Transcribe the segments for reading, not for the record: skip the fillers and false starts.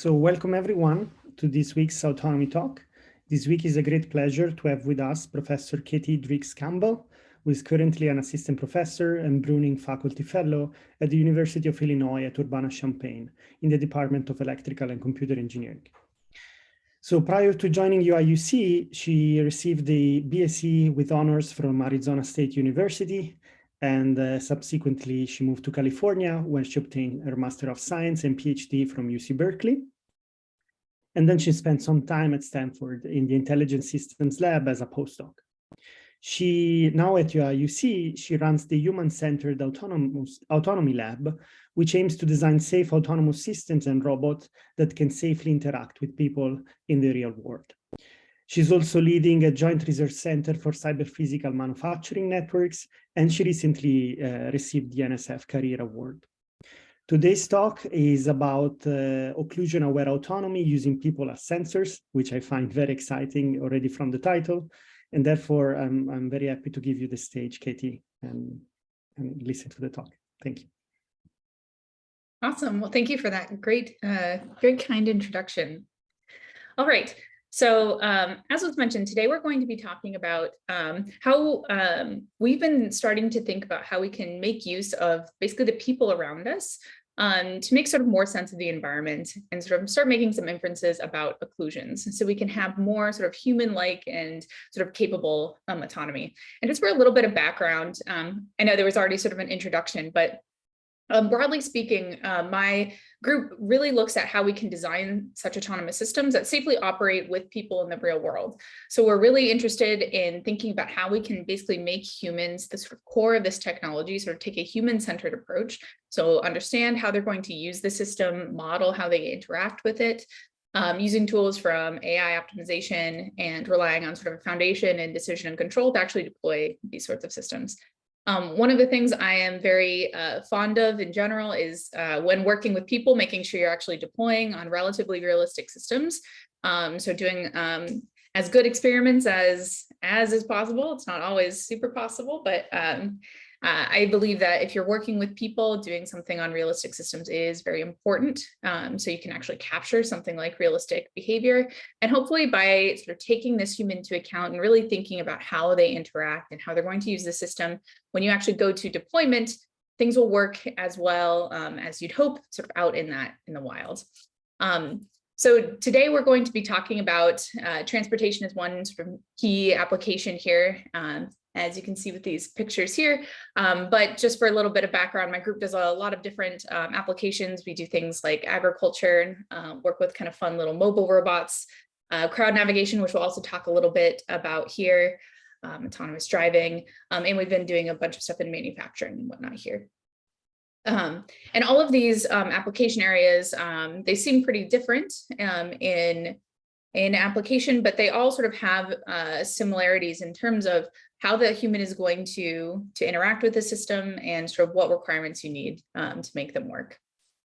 So welcome everyone to this week's Autonomy Talk. This week is a great pleasure to have with us Professor Katie Driggs-Campbell, who is currently an assistant professor and Bruning faculty fellow at the University of Illinois at Urbana-Champaign in the Department of Electrical and Computer Engineering. So prior to joining UIUC, she received the BSc with honors from Arizona State University, and subsequently she moved to California where she obtained her Master of Science and PhD from UC Berkeley. And then she spent some time at Stanford in the Intelligent Systems Lab as a postdoc. She now at UIUC, she runs the Human-Centered Autonomy Lab, which aims to design safe autonomous systems and robots that can safely interact with people in the real world. She's also leading a joint research center for cyber-physical manufacturing networks, and she recently received the NSF Career Award. Today's talk is about occlusion-aware autonomy using people as sensors, which I find very exciting already from the title. And therefore, I'm very happy to give you the stage, Katie, and listen to the talk. Thank you. Awesome. Well, thank you for that great, very kind introduction. All right. So as was mentioned, today we're going to be talking about how we've been starting to think about how we can make use of basically the people around us to make sort of more sense of the environment and sort of start making some inferences about occlusions so we can have more sort of human-like and sort of capable autonomy. And just for a little bit of background, I know there was already sort of an introduction, but broadly speaking, my group really looks at how we can design such autonomous systems that safely operate with people in the real world. So we're really interested in thinking about how we can basically make humans the sort of core of this technology, sort of take a human-centered approach. So understand how they're going to use the system, model how they interact with it, using tools from AI optimization and relying on sort of a foundation and decision and control to actually deploy these sorts of systems. One of the things I am very fond of in general is when working with people, making sure you're actually deploying on relatively realistic systems. So doing as good experiments as is possible. It's not always super possible, but I believe that if you're working with people, doing something on realistic systems is very important. So you can actually capture something like realistic behavior. And hopefully by sort of taking this human into account and really thinking about how they interact and how they're going to use the system, when you actually go to deployment, things will work as well as you'd hope sort of out in the wild. So today we're going to be talking about transportation as one sort of key application here. As you can see with these pictures here. But just for a little bit of background, my group does a lot of different applications. We do things like agriculture, work with kind of fun little mobile robots, crowd navigation, which we'll also talk a little bit about here, autonomous driving, and we've been doing a bunch of stuff in manufacturing and whatnot here. And all of these application areas, they seem pretty different in application, but they all sort of have similarities in terms of how the human is going to interact with the system and sort of what requirements you need to make them work.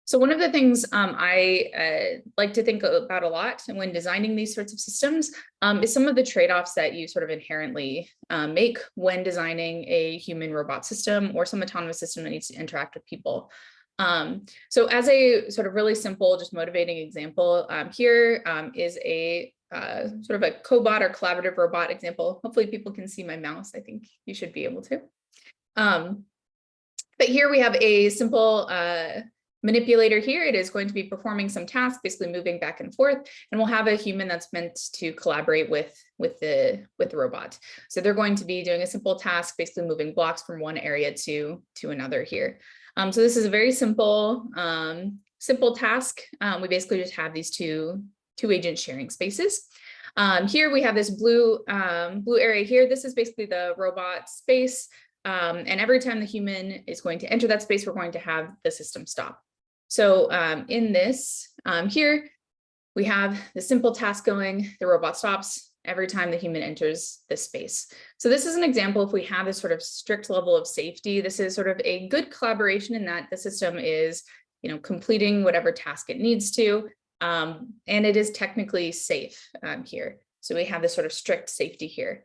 So one of the things I like to think about a lot when designing these sorts of systems is some of the trade-offs that you sort of inherently make when designing a human robot system or some autonomous system that needs to interact with people. So as a sort of really simple, just motivating example, here is a sort of a cobot or collaborative robot example. Hopefully people can see my mouse. I think you should be able to. But here we have a simple manipulator here. It is going to be performing some tasks, basically moving back and forth, and we'll have a human that's meant to collaborate with the robot. So they're going to be doing a simple task, basically moving blocks from one area to another here. So this is a very simple task. We basically just have these two agent sharing spaces. Here we have this blue area here. This is basically the robot space. And every time the human is going to enter that space, we're going to have the system stop. So in this here, we have the simple task going, the robot stops every time the human enters this space. So this is an example if we have this sort of strict level of safety. This is sort of a good collaboration in that the system is, completing whatever task it needs to. And it is technically safe here. So we have this sort of strict safety here.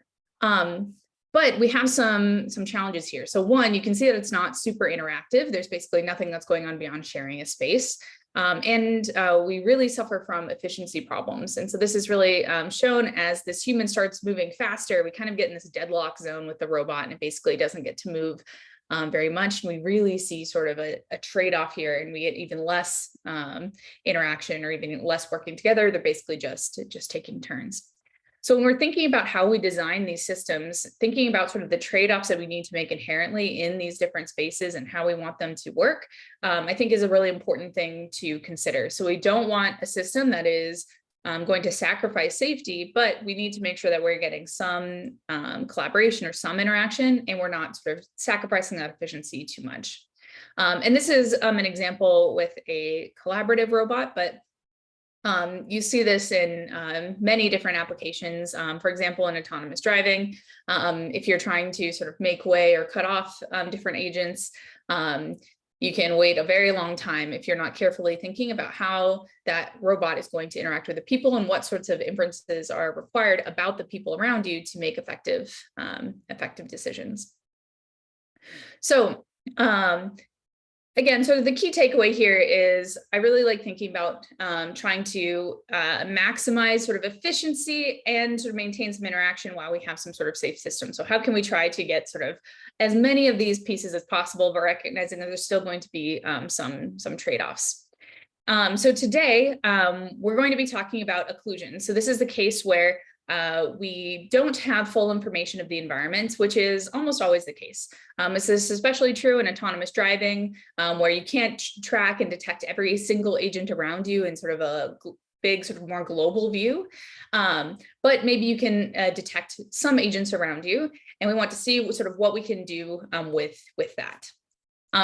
But we have some challenges here. So one, you can see that it's not super interactive. There's basically nothing that's going on beyond sharing a space. We really suffer from efficiency problems. And so this is really shown as this human starts moving faster, we kind of get in this deadlock zone with the robot, and it basically doesn't get to move very much. And we really see sort of a trade-off here, and we get even less interaction or even less working together. They're basically just taking turns. So when we're thinking about how we design these systems, thinking about sort of the trade-offs that we need to make inherently in these different spaces and how we want them to work, I think is a really important thing to consider. So we don't want a system that is going to sacrifice safety, but we need to make sure that we're getting some collaboration or some interaction, and we're not sort of sacrificing that efficiency too much. And this is an example with a collaborative robot, but you see this in many different applications. For example, in autonomous driving, if you're trying to sort of make way or cut off different agents, you can wait a very long time if you're not carefully thinking about how that robot is going to interact with the people and what sorts of inferences are required about the people around you to make effective decisions. So again, so the key takeaway here is I really like thinking about trying to maximize sort of efficiency and sort of maintain some interaction while we have some sort of safe system. So how can we try to get sort of as many of these pieces as possible, but recognizing that there's still going to be some trade-offs. So today we're going to be talking about occlusion. So this is the case where we don't have full information of the environment, which is almost always the case. This is especially true in autonomous driving, where you can't track and detect every single agent around you in sort of a big, sort of more global view. But maybe you can detect some agents around you, and we want to see sort of what we can do with that.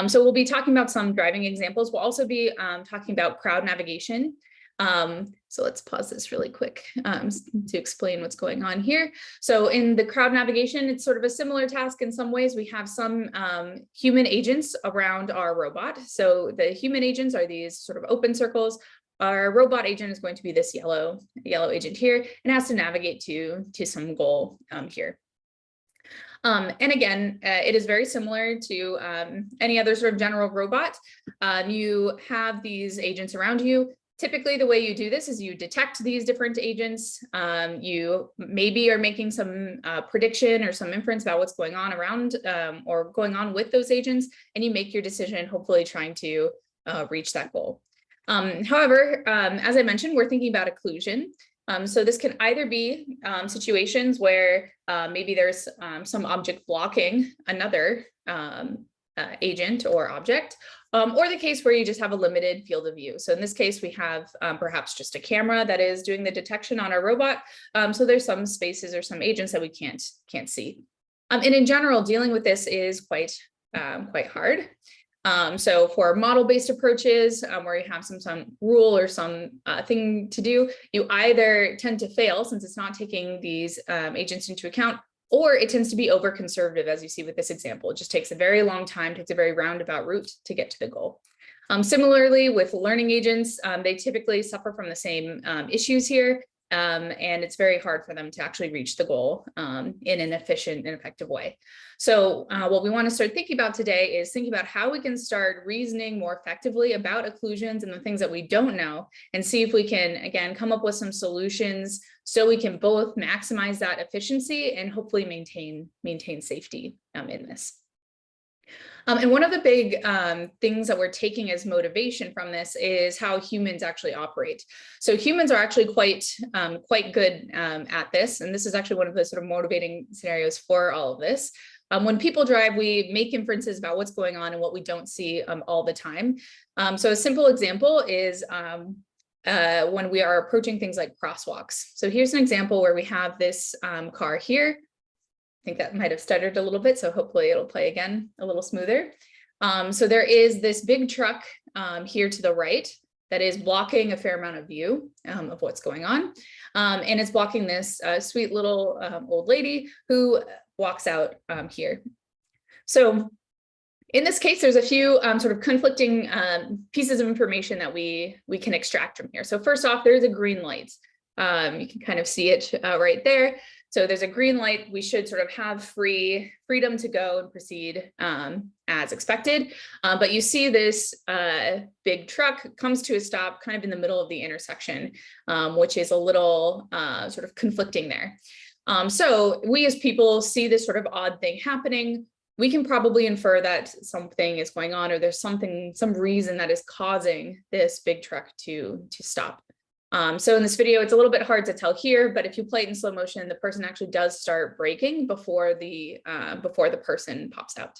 So we'll be talking about some driving examples. We'll also be talking about crowd navigation. So let's pause this really quick to explain what's going on here. So in the crowd navigation, it's sort of a similar task in some ways. We have some human agents around our robot. So the human agents are these sort of open circles. Our robot agent is going to be this yellow agent here, and has to navigate to some goal here. And again, it is very similar to any other sort of general robot. You have these agents around you. Typically, the way you do this is you detect these different agents. You maybe are making some prediction or some inference about what's going on around or going on with those agents, and you make your decision, hopefully trying to reach that goal. However, as I mentioned, we're thinking about occlusion. So this can either be situations where maybe there's some object blocking another agent or object, or the case where you just have a limited field of view. So in this case, we have perhaps just a camera that is doing the detection on our robot. So there's some spaces or some agents that we can't see. And in general, dealing with this is quite hard. So for model-based approaches, where you have some rule or some thing to do, you either tend to fail since it's not taking these agents into account, or it tends to be over conservative, as you see with this example. It just takes a very long time, takes a very roundabout route to get to the goal. Similarly, with learning agents, they typically suffer from the same issues here, and it's very hard for them to actually reach the goal in an efficient and effective way. So what we want to start thinking about today is thinking about how we can start reasoning more effectively about occlusions and the things that we don't know, and see if we can, again, come up with some solutions so we can both maximize that efficiency and hopefully maintain safety in this. And one of the big things that we're taking as motivation from this is how humans actually operate. So humans are actually quite good at this. And this is actually one of the sort of motivating scenarios for all of this. When people drive, we make inferences about what's going on and what we don't see all the time. So a simple example is when we are approaching things like crosswalks. So here's an example where we have this car here. I think that might have stuttered a little bit, so hopefully it'll play again a little smoother. So there is this big truck here to the right that is blocking a fair amount of view of what's going on. And it's blocking this sweet little old lady who walks out here. So in this case, there's a few sort of conflicting pieces of information that we can extract from here. So first off, there's a green light. You can kind of see it right there. So there's a green light, we should sort of have freedom to go and proceed as expected. But you see this big truck comes to a stop kind of in the middle of the intersection, which is a little sort of conflicting there. So we as people see this sort of odd thing happening. We can probably infer that something is going on, or there's some reason that is causing this big truck to stop. So in this video, it's a little bit hard to tell here, but if you play it in slow motion, the person actually does start braking before the person pops out.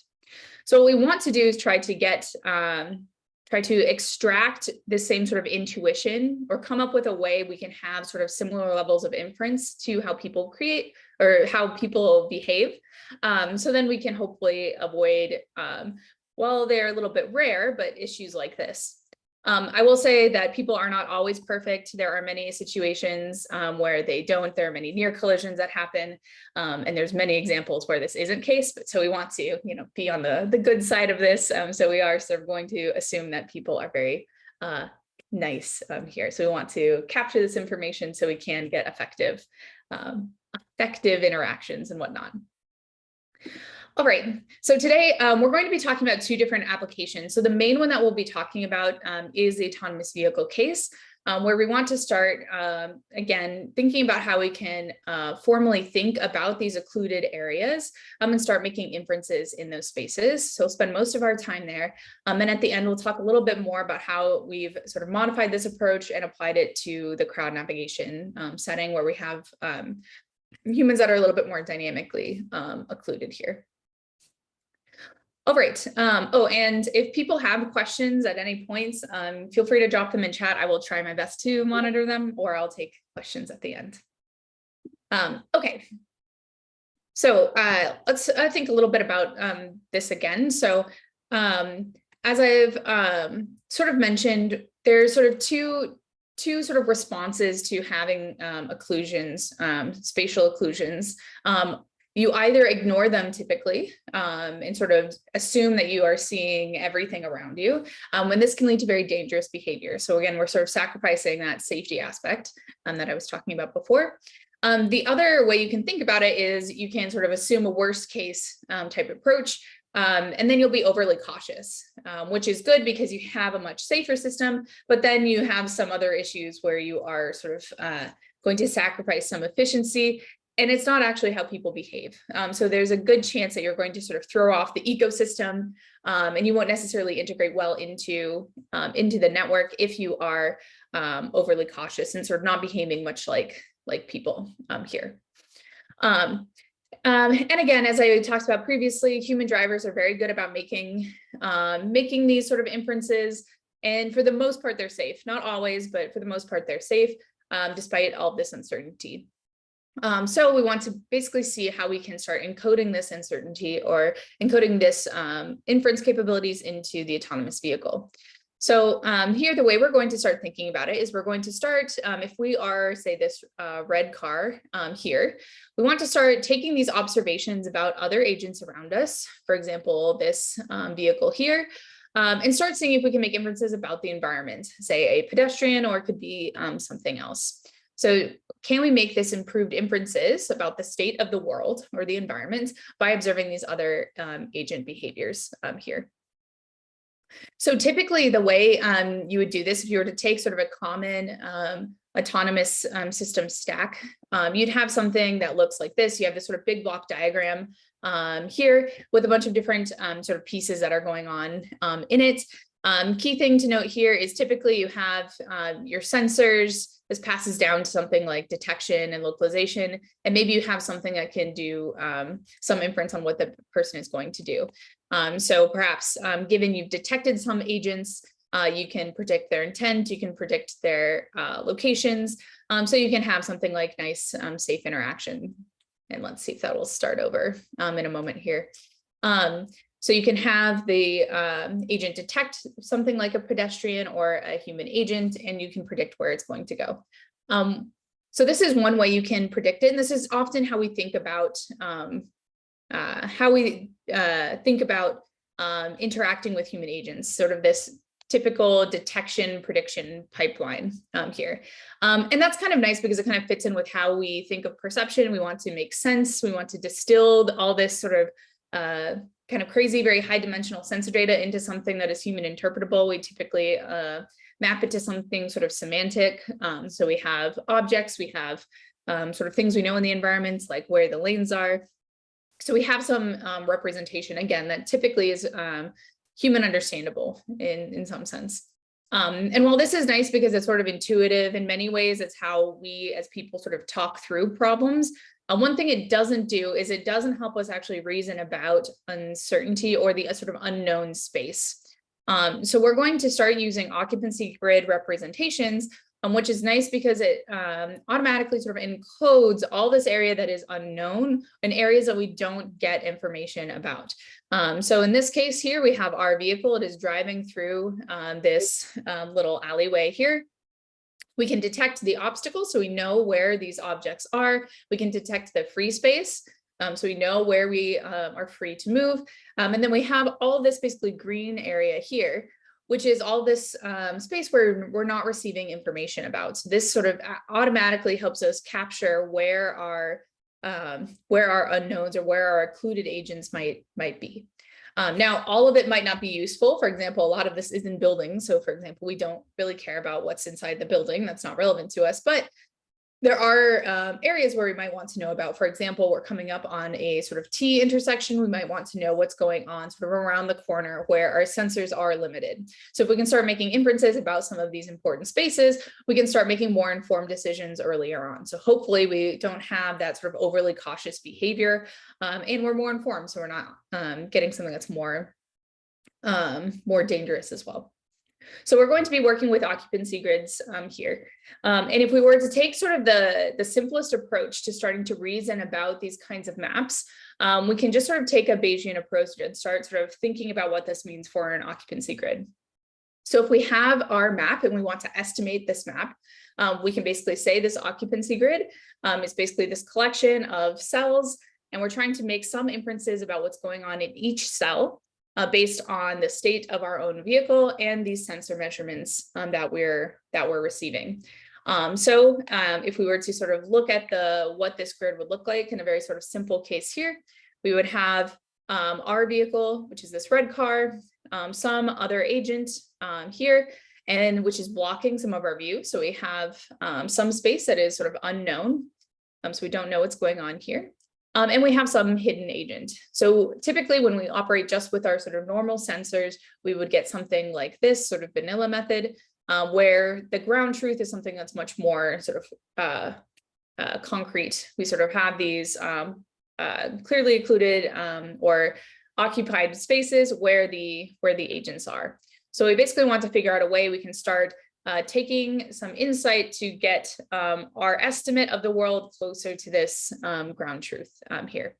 So what we want to do is try to extract this same sort of intuition, or come up with a way we can have sort of similar levels of inference to how people create or how people behave. So then we can hopefully avoid, well, they're a little bit rare, but issues like this. I will say that people are not always perfect. There are many situations where they don't. There are many near collisions that happen, and there's many examples where this isn't case. But so we want to, be on the good side of this. So we are sort of going to assume that people are very nice here. So we want to capture this information so we can get effective interactions and whatnot. All right, so today we're going to be talking about two different applications. So the main one that we'll be talking about is the autonomous vehicle case, where we want to start, again, thinking about how we can formally think about these occluded areas and start making inferences in those spaces. So we'll spend most of our time there. And at the end, we'll talk a little bit more about how we've sort of modified this approach and applied it to the crowd navigation setting, where we have humans that are a little bit more dynamically occluded here. All right. Oh, and if people have questions at any points, feel free to drop them in chat. I will try my best to monitor them, or I'll take questions at the end. Okay. So let's think a little bit about this again. So as I've sort of mentioned, there's sort of two sort of responses to having occlusions, spatial occlusions. You either ignore them typically and sort of assume that you are seeing everything around you, when this can lead to very dangerous behavior. So again, we're sort of sacrificing that safety aspect that I was talking about before. The other way you can think about it is you can sort of assume a worst case type approach, and then you'll be overly cautious, which is good because you have a much safer system, but then you have some other issues where you are sort of going to sacrifice some efficiency. And it's not actually how people behave. So there's a good chance that you're going to sort of throw off the ecosystem, and you won't necessarily integrate well into the network if you are overly cautious and sort of not behaving much like people here. And again, as I talked about previously, human drivers are very good about making these sort of inferences. And for the most part, they're safe. Not always, but for the most part, they're safe, despite all of this uncertainty. So we want to basically see how we can start encoding this uncertainty, or encoding this inference capabilities into the autonomous vehicle. So here, the way we're going to start thinking about it is we're going to start, if we are, say, this red car here, we want to start taking these observations about other agents around us, for example, this vehicle here, and start seeing if we can make inferences about the environment, say a pedestrian, or it could be something else. So can we make this improved inferences about the state of the world or the environment by observing these other agent behaviors here? So typically the way you would do this, if you were to take sort of a common autonomous system stack, you'd have something that looks like this. You have this sort of big block diagram here with a bunch of different sort of pieces that are going on in it. Key thing to note here is typically you have your sensors. This passes down to something like detection and localization, and maybe you have something that can do some inference on what the person is going to do. So perhaps given you've detected some agents, you can predict their intent, you can predict their locations, so you can have something like nice, safe interaction. And let's see if that will start over in a moment here. So you can have the agent detect something like a pedestrian or a human agent, and you can predict where it's going to go. So this is one way you can predict it. And this is often how we think about interacting with human agents, sort of this typical detection prediction pipeline here. And that's kind of nice because it kind of fits in with how we think of perception. We want to make sense. We want to distill all this sort of kind of crazy, very high dimensional sensor data into something that is human interpretable. We typically map it to something sort of semantic. So we have objects, we have sort of things we know in the environments, like where the lanes are. So we have some representation, again, that typically is human understandable in some sense. And while this is nice because it's sort of intuitive in many ways, it's how we as people sort of talk through problems. One thing it doesn't do is it doesn't help us actually reason about uncertainty or the sort of unknown space. So we're going to start using occupancy grid representations, which is nice because it automatically sort of encodes all this area that is unknown in areas that we don't get information about. So in this case here, we have our vehicle. It is driving through this little alleyway here. We can detect the obstacles, so we know where these objects are. We can detect the free space, so we know where we are free to move. And then we have all this basically green area here, which is all this space where we're not receiving information about. So this sort of automatically helps us capture where our unknowns or where our occluded agents might be. Now, all of it might not be useful. For example, a lot of this is in buildings. So for example, we don't really care about what's inside the building. That's not relevant to us, but there are areas where we might want to know about. For example, we're coming up on a sort of T intersection. We might want to know what's going on sort of around the corner where our sensors are limited. So if we can start making inferences about some of these important spaces, we can start making more informed decisions earlier on. So hopefully we don't have that sort of overly cautious behavior, and we're more informed. So we're not getting something that's more dangerous as well. So we're going to be working with occupancy grids here. And if we were to take sort of the simplest approach to starting to reason about these kinds of maps, we can just sort of take a Bayesian approach and start sort of thinking about what this means for an occupancy grid. So if we have our map and we want to estimate this map, we can basically say this occupancy grid is basically this collection of cells, and we're trying to make some inferences about what's going on in each cell. Based on the state of our own vehicle and these sensor measurements that we're receiving. So if we were to sort of look at what this grid would look like in a very sort of simple case here, we would have our vehicle, which is this red car, some other agent here, and which is blocking some of our view. So we have some space that is sort of unknown. So we don't know what's going on here. And we have some hidden agent. So typically when we operate just with our sort of normal sensors, we would get something like this sort of vanilla method, where the ground truth is something that's much more sort of concrete. We sort of have these clearly occluded or occupied spaces where the agents are. So we basically want to figure out a way we can start taking some insight to get our estimate of the world closer to this ground truth here.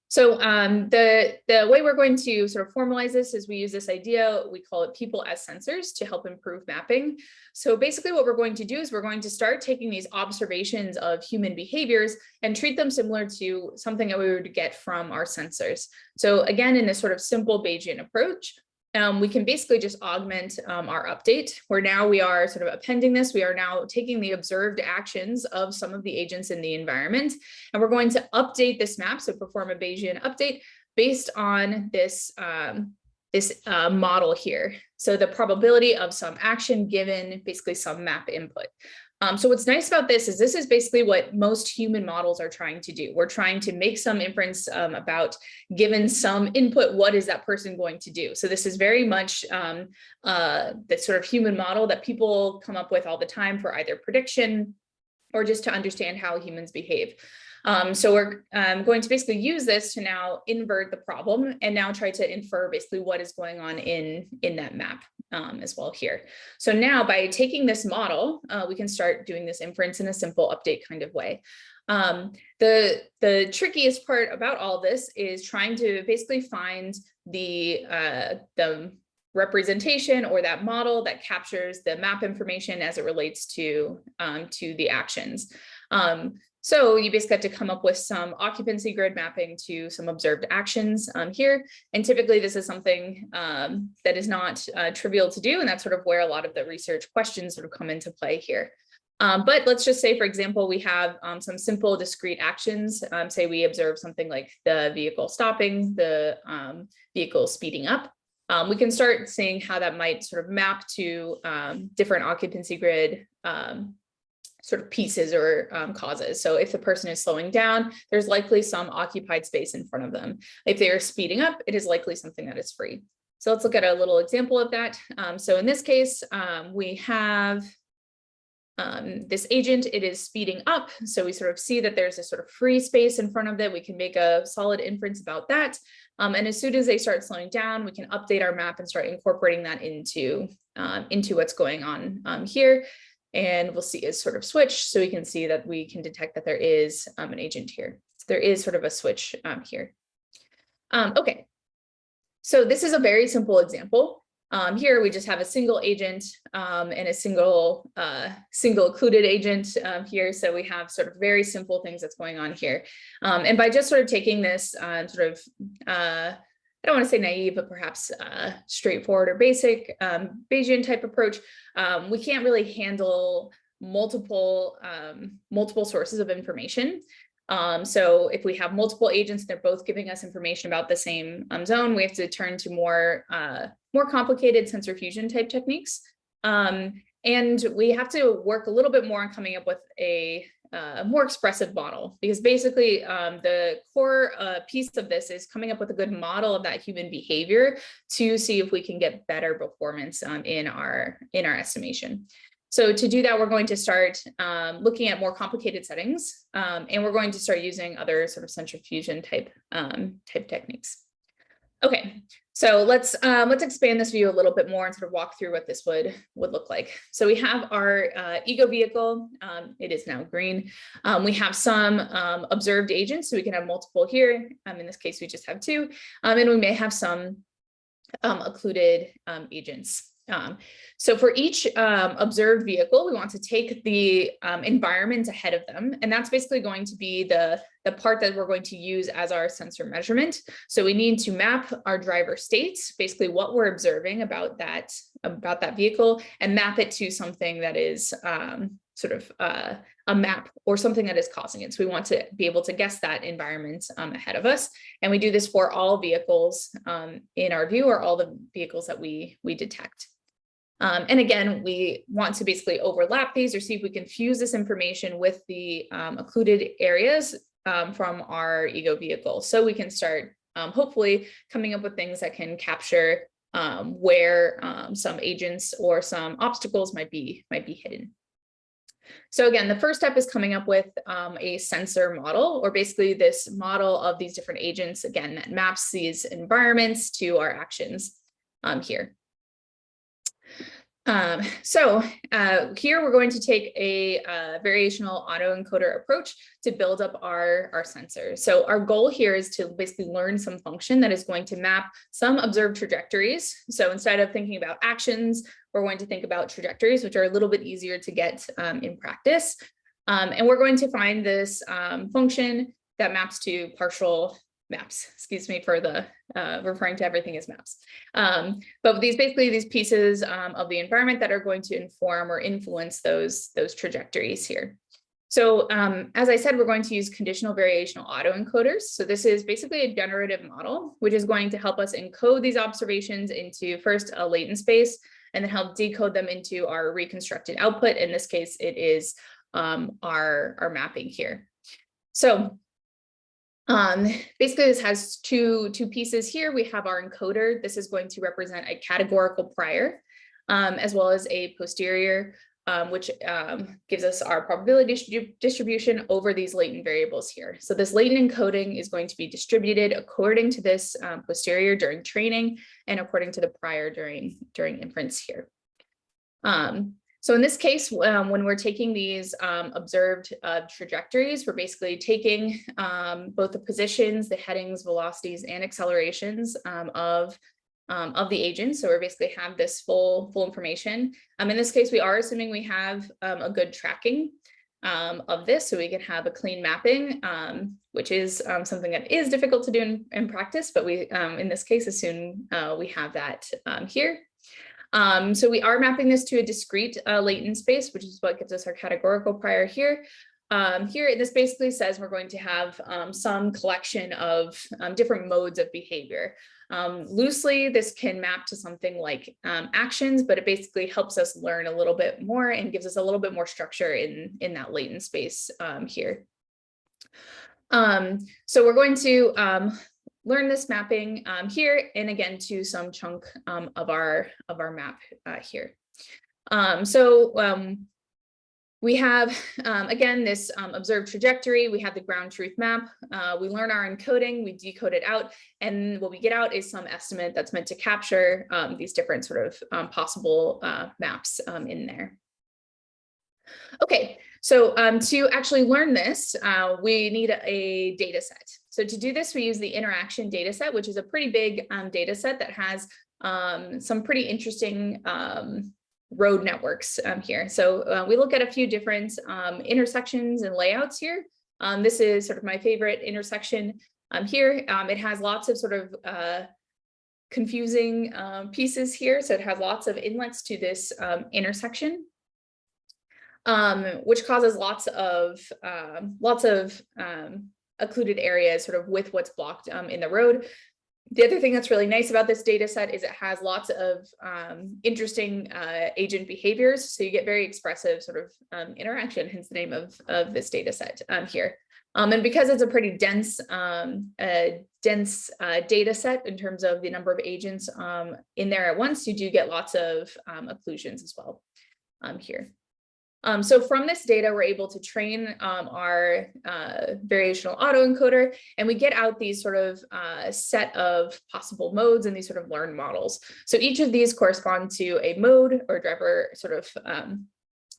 So the way we're going to sort of formalize this is we use this idea, we call it people as sensors, to help improve mapping. So basically what we're going to do is we're going to start taking these observations of human behaviors and treat them similar to something that we would get from our sensors. So again, in this sort of simple Bayesian approach, we can basically just augment our update, where now we are sort of appending this. We are now taking the observed actions of some of the agents in the environment, and we're going to update this map, so perform a Bayesian update based on this, model here. So the probability of some action given basically some map input. So what's nice about this is basically what most human models are trying to do. We're trying to make some inference about, given some input, what is that person going to do? So this is very much the sort of human model that people come up with all the time for either prediction or just to understand how humans behave. So we're going to basically use this to now invert the problem and now try to infer basically what is going on in that map as well here. So now by taking this model, we can start doing this inference in a simple update kind of way. The trickiest part about all this is trying to basically find the representation or that model that captures the map information as it relates to the actions. So you basically have to come up with some occupancy grid mapping to some observed actions here. And typically this is something that is not trivial to do. And that's sort of where a lot of the research questions sort of come into play here. But let's just say, for example, we have some simple discrete actions. Say we observe something like the vehicle stopping, the vehicle speeding up. We can start seeing how that might sort of map to different occupancy grid sort of pieces or causes. So if the person is slowing down, there's likely some occupied space in front of them. If they are speeding up, it is likely something that is free. So let's look at a little example of that. So in this case, we have this agent, it is speeding up. So we sort of see that there's a sort of free space in front of it. We can make a solid inference about that. And as soon as they start slowing down, we can update our map and start incorporating that into what's going on here. And we'll see a sort of switch. So we can see that we can detect that there is an agent here. So there is sort of a switch here. Okay. So this is a very simple example. Here we just have a single agent and a single occluded agent here. So we have sort of very simple things that's going on here. And by just sort of taking this sort of, I don't want to say naive, but perhaps straightforward or basic Bayesian type approach, we can't really handle multiple sources of information. So if we have multiple agents, they're both giving us information about the same zone, we have to turn to more complicated sensor fusion type techniques. And we have to work a little bit more on coming up with a more expressive model, because basically the core piece of this is coming up with a good model of that human behavior to see if we can get better performance in our estimation. So to do that, we're going to start looking at more complicated settings, and we're going to start using other sort of sensor fusion type techniques. Okay, so let's expand this view a little bit more and sort of walk through what this would look like. So we have our ego vehicle. It is now green. We have some observed agents, so we can have multiple here. In this case, we just have two, and we may have some occluded agents. So for each observed vehicle, we want to take the environment ahead of them. And that's basically going to be the part that we're going to use as our sensor measurement. So we need to map our driver states, basically what we're observing about that vehicle, and map it to something that is sort of a map or something that is causing it. So we want to be able to guess that environment ahead of us. And we do this for all vehicles in our view, or all the vehicles that we detect. And again, we want to basically overlap these or see if we can fuse this information with the occluded areas from our ego vehicle. So we can start hopefully coming up with things that can capture where some agents or some obstacles might be hidden. So again, the first step is coming up with a sensor model, or basically this model of these different agents, again, that maps these environments to our actions here. So here we're going to take a variational autoencoder approach to build up our sensor. So our goal here is to basically learn some function that is going to map some observed trajectories. So instead of thinking about actions, we're going to think about trajectories, which are a little bit easier to get in practice. And we're going to find this function that maps to partial maps, excuse me for the referring to everything as maps. But basically these pieces of the environment that are going to inform or influence those trajectories here. So as I said, we're going to use conditional variational autoencoders. So this is basically a generative model, which is going to help us encode these observations into first a latent space, and then help decode them into our reconstructed output. In this case, it is our mapping here. So basically this has two pieces here. We have our encoder. This is going to represent a categorical prior, as well as a posterior, which gives us our probability distribution over these latent variables here. So this latent encoding is going to be distributed according to this posterior during training and according to the prior during inference here. So in this case, when we're taking these observed trajectories, we're basically taking both the positions, the headings, velocities, and accelerations of the agent. So we basically have this full information. In this case, we are assuming we have a good tracking. of this, so we can have a clean mapping, which is something that is difficult to do in practice, but we, in this case, assume we have that here. So we are mapping this to a discrete latent space, which is what gives us our categorical prior here. Here, this basically says we're going to have some collection of different modes of behavior. Loosely, this can map to something like actions, but it basically helps us learn a little bit more and gives us a little bit more structure in that latent space here. So we're going to learn this mapping here, and again to some chunk of our map here. We have, again, this observed trajectory. We have the ground truth map. We learn our encoding, we decode it out, and what we get out is some estimate that's meant to capture these different sort of possible maps in there. Okay, so to actually learn this, we need a data set. So to do this, we use the interaction data set, which is a pretty big data set that has some pretty interesting road networks here. So we look at a few different intersections and layouts here. This is sort of my favorite intersection here. It has lots of sort of confusing pieces here. So it has lots of inlets to this intersection, which causes lots of occluded areas sort of with what's blocked in the road. The other thing that's really nice about this data set is it has lots of interesting agent behaviors. So you get very expressive sort of interaction, hence the name of this data set here. And because it's a pretty dense data set in terms of the number of agents in there at once, you do get lots of occlusions as well here. So from this data, we're able to train our variational autoencoder, and we get out these sort of set of possible modes and these sort of learned models. So each of these correspond to a mode or driver sort of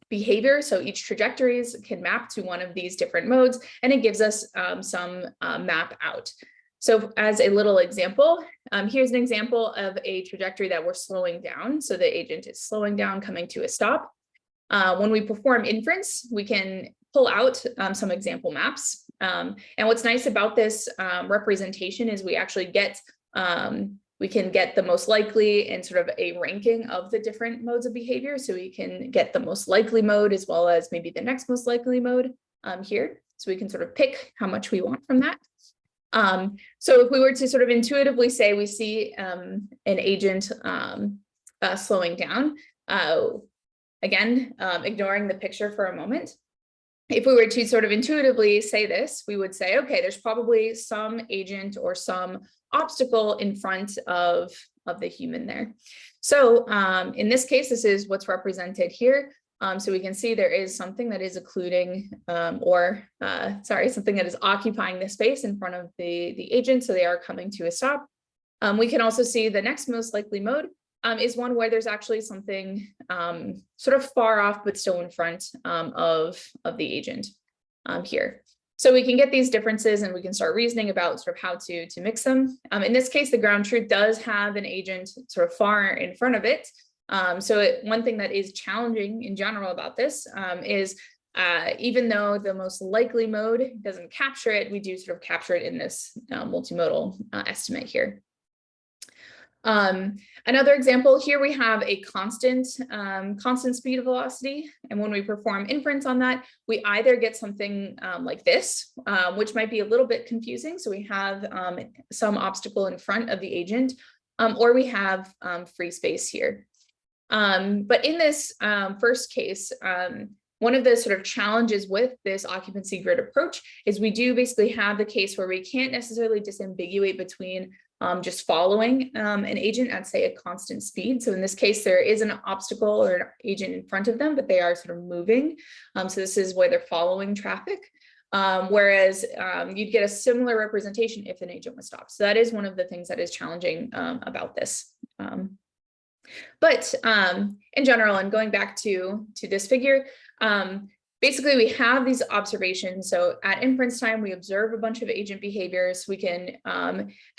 behavior. So each trajectories can map to one of these different modes, and it gives us some map out. So as a little example, here's an example of a trajectory that we're slowing down. So the agent is slowing down, coming to a stop. When we perform inference, we can pull out some example maps. And what's nice about this representation is we actually get, we can get the most likely and sort of a ranking of the different modes of behavior. So we can get the most likely mode as well as maybe the next most likely mode here. So we can sort of pick how much we want from that. So if we were to sort of intuitively say we see an agent slowing down, again, ignoring the picture for a moment, if we were to sort of intuitively say this, we would say, okay, there's probably some agent or some obstacle in front of the human there. So in this case, this is what's represented here. So we can see there is something that is occluding something that is occupying the space in front of the agent. So they are coming to a stop. We can also see the next most likely mode is one where there's actually something sort of far off, but still in front of the agent here. So we can get these differences and we can start reasoning about sort of how to mix them. In this case, the ground truth does have an agent sort of far in front of it. One thing that is challenging in general about this is even though the most likely mode doesn't capture it, we do sort of capture it in this multimodal estimate here. Another example here, we have a constant speed of velocity. And when we perform inference on that, we either get something like this, which might be a little bit confusing. So we have some obstacle in front of the agent, or we have free space here. But in this first case, one of the sort of challenges with this occupancy grid approach is we do basically have the case where we can't necessarily disambiguate between just following an agent at, say, a constant speed. So in this case, there is an obstacle or an agent in front of them, but they are sort of moving. So this is where they're following traffic. Whereas you'd get a similar representation if an agent was stopped. So that is one of the things that is challenging about this. But in general, and going back to this figure, basically, we have these observations. So at inference time, we observe a bunch of agent behaviors. We can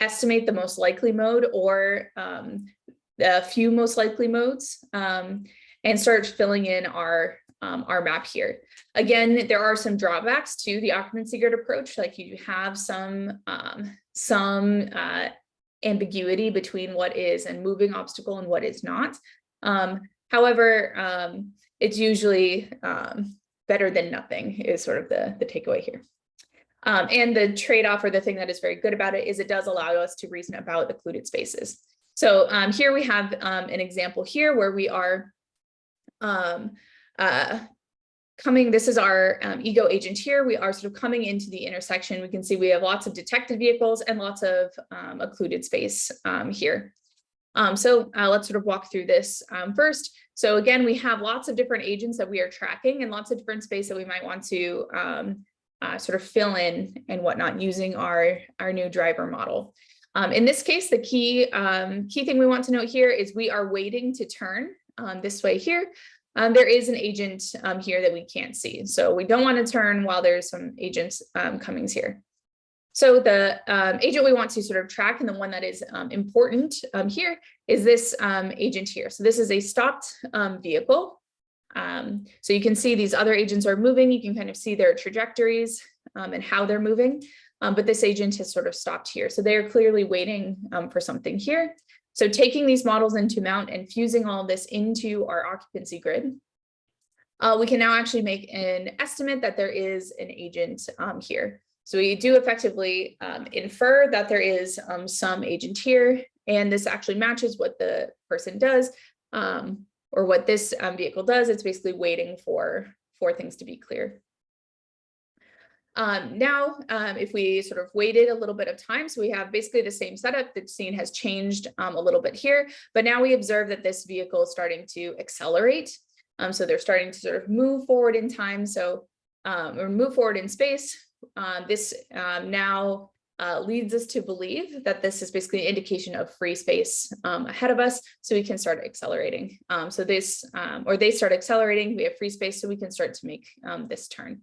estimate the most likely mode or a few most likely modes and start filling in our our map here. Again, there are some drawbacks to the occupancy grid approach, like you have some ambiguity between what is a moving obstacle and what is not. However, it's usually better than nothing is sort of the takeaway here. And the trade-off, or the thing that is very good about it, is it does allow us to reason about occluded spaces. So here we have an example here where we are this is our ego agent here. We are sort of coming into the intersection. We can see we have lots of detected vehicles and lots of occluded space here. So let's sort of walk through this first. So again, we have lots of different agents that we are tracking and lots of different space that we might want to sort of fill in and whatnot using our new driver model. In this case, the key thing we want to note here is we are waiting to turn this way here. There is an agent here that we can't see. So we don't want to turn while there's some agents coming here. So the agent we want to sort of track, and the one that is important here, is this agent here. So this is a stopped vehicle. So you can see these other agents are moving. You can kind of see their trajectories and how they're moving. But this agent has sort of stopped here. So they're clearly waiting for something here. So taking these models into account and fusing all this into our occupancy grid, we can now actually make an estimate that there is an agent here. So we do effectively infer that there is some agent here, and this actually matches what the person does, or what this vehicle does. It's basically waiting for things to be clear. Now, if we sort of waited a little bit of time, so we have basically the same setup, the scene has changed a little bit here, but now we observe that this vehicle is starting to accelerate. So they're starting to sort of move forward in time, or move forward in space. This now leads us to believe that this is basically an indication of free space ahead of us, so we can start accelerating. So this, or they start accelerating, we have free space, so we can start to make this turn.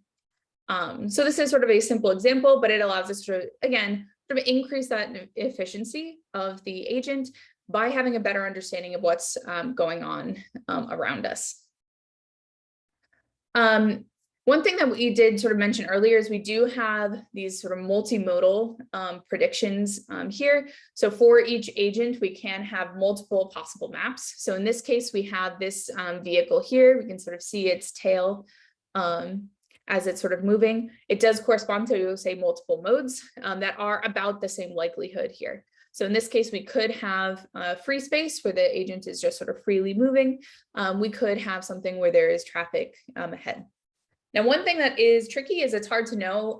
So this is sort of a simple example, but it allows us to, again, sort of increase that efficiency of the agent by having a better understanding of what's going on around us. One thing that we did sort of mention earlier is we do have these sort of multimodal predictions here. So for each agent, we can have multiple possible maps. So in this case, we have this vehicle here. We can sort of see its tail as it's sort of moving. It does correspond to, say, multiple modes that are about the same likelihood here. So in this case, we could have free space where the agent is just sort of freely moving. We could have something where there is traffic ahead. Now, one thing that is tricky is it's hard to know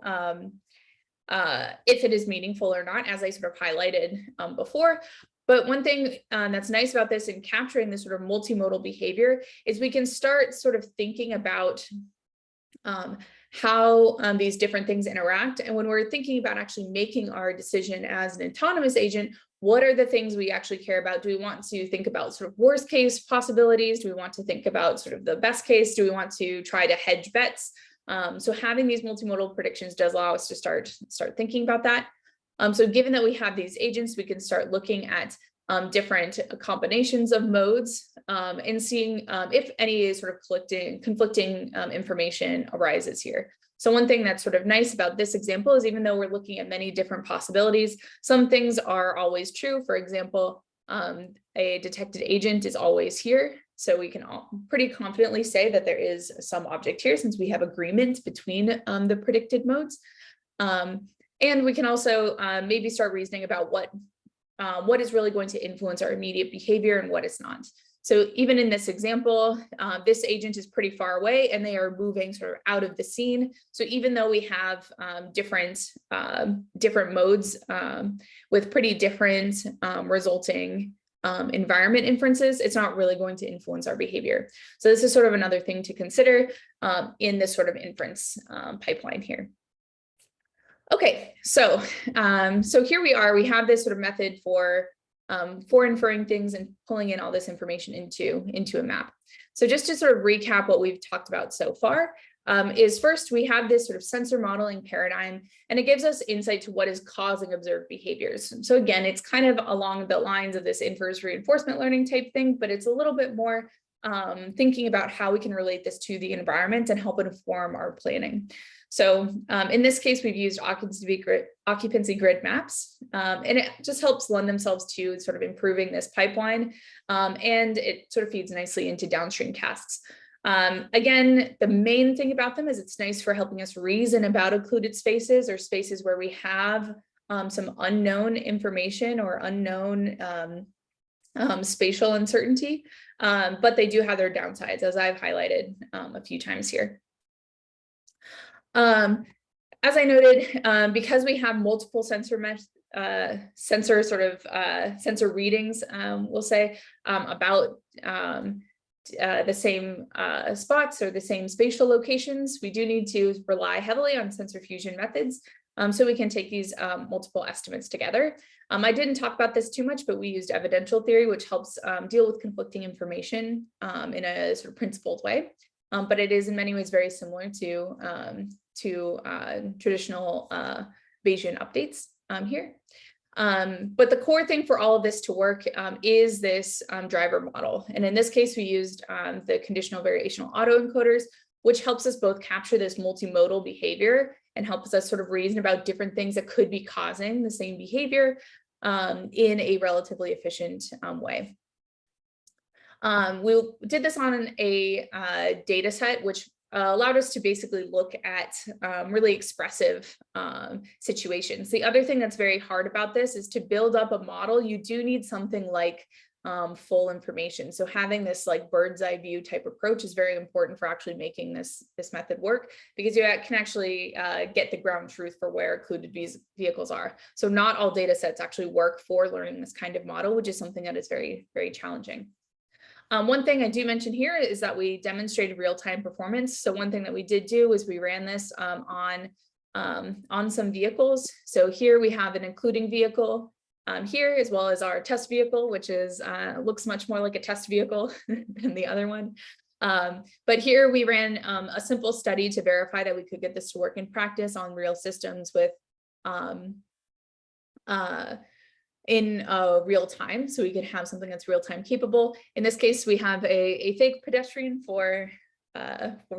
if it is meaningful or not, as I sort of highlighted before. But one thing that's nice about this and capturing this sort of multimodal behavior is we can start sort of thinking about how these different things interact. And when we're thinking about actually making our decision as an autonomous agent, what are the things we actually care about? Do we want to think about sort of worst case possibilities? Do we want to think about sort of the best case? Do we want to try to hedge bets? So having these multimodal predictions does allow us to start thinking about that. So given that we have these agents, we can start looking at different combinations of modes and seeing if any sort of conflicting information arises here. So one thing that's sort of nice about this example is even though we're looking at many different possibilities, some things are always true. For example, a detected agent is always here. So we can all pretty confidently say that there is some object here since we have agreement between the predicted modes. And we can also maybe start reasoning about what is really going to influence our immediate behavior and what is not. So even in this example, this agent is pretty far away and they are moving sort of out of the scene. So even though we have different modes with pretty different resulting environment inferences, it's not really going to influence our behavior. So this is sort of another thing to consider in this sort of inference pipeline here. Okay, so here we are. We have this sort of method for inferring things and pulling in all this information into a map. So just to sort of recap what we've talked about so far, is first we have this sort of sensor modeling paradigm, and it gives us insight to what is causing observed behaviors. So again, it's kind of along the lines of this inverse reinforcement learning type thing, but it's a little bit more thinking about how we can relate this to the environment and help inform our planning. So in this case, we've used occupancy grid maps, and it just helps lend themselves to sort of improving this pipeline, and it sort of feeds nicely into downstream tasks. Again, the main thing about them is it's nice for helping us reason about occluded spaces or spaces where we have some unknown information or unknown spatial uncertainty, but they do have their downsides, as I've highlighted a few times here. As I noted, because we have multiple sensor readings, we'll say, about the same spots or the same spatial locations, we do need to rely heavily on sensor fusion methods, so we can take these multiple estimates together. I didn't talk about this too much, but we used evidential theory, which helps deal with conflicting information in a sort of principled way. But it is in many ways very similar to traditional Bayesian updates here. But the core thing for all of this to work is this driver model. And in this case, we used the conditional variational autoencoders, which helps us both capture this multimodal behavior and helps us sort of reason about different things that could be causing the same behavior in a relatively efficient way. We did this on a data set, which allowed us to basically look at really expressive situations. The other thing that's very hard about this is to build up a model, you do need something like full information. So having this like bird's eye view type approach is very important for actually making this method work, because you can actually get the ground truth for where occluded vehicles are. So not all data sets actually work for learning this kind of model, which is something that is very, very challenging. One thing I do mention here is that we demonstrated real-time performance. So one thing that we did do is we ran this on some vehicles. So here we have an including vehicle here, as well as our test vehicle, which is looks much more like a test vehicle than the other one. But here we ran a simple study to verify that we could get this to work in practice on real systems with in real time, so we could have something that's real time capable. In this case, we have a fake pedestrian for